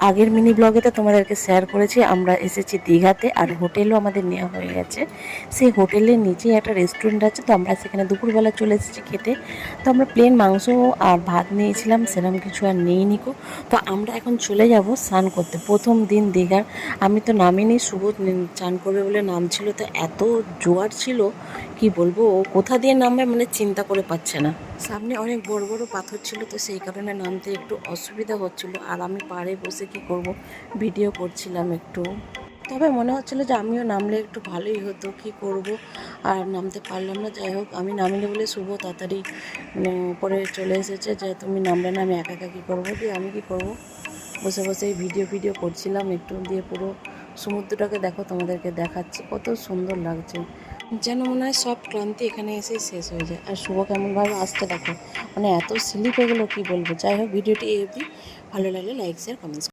আগের মিনি ব্লগে তো তোমাদেরকে শেয়ার করেছি আমরা এসেছি দীঘাতে, আর হোটেলও আমাদের নেওয়া হয়ে গেছে। সেই হোটেলের নিচেই একটা রেস্টুরেন্ট আছে, তো আমরা সেখানে দুপুরবেলা চলে এসেছি খেতে। তো আমরা প্লেন মাংস আর ভাত নিয়েছিলাম, সেরকম কিছু আর নেই নিকো। তো আমরা এখন চলে যাব স্নান করতে, প্রথম দিন দীঘার। আমি তো নামিনি, শুভ চান করবে বলে নামছিল, তো এত জোয়ার ছিল কি বলবো, ও কোথা দিয়ে নামবে মানে চিন্তা করে পাচ্ছে না। সামনে অনেক বড় বড় পাথর ছিল, তো সেই কারণে নামতে একটু অসুবিধা হচ্ছিল। আর আমি পাড়ে বসে কি করব, ভিডিও করছিলাম একটু। তবে মনে হচ্ছিল যে আমিও নামলে একটু ভালোই হতো, কি করব, আর নামতে পারলাম না। যাই হোক, আমি নামিনি বলে শুভ তাড়াতাড়ি উপরে চলে এসেছে, যে তুমি নামলে না, আমি একা একা কী করবো, দিয়ে আমি কি করব, বসে বসে এই ভিডিও করছিলাম একটু। দিয়ে পুরো সমুদ্রটাকে দেখো, তোমাদেরকে দেখাচ্ছি, কত সুন্দর লাগছে। যেন মনে হয় সব ক্লান্তি এখানে এসেই শেষ হয়ে যায়। আর শুভ কেমনভাবে আসছে দেখো, মানে এত স্লিপ হয়ে গেলো কি বলবো। যাই হোক, ভিডিওটি এই অবধি। ভালো লাগলে লাইক শেয়ার কমেন্টস।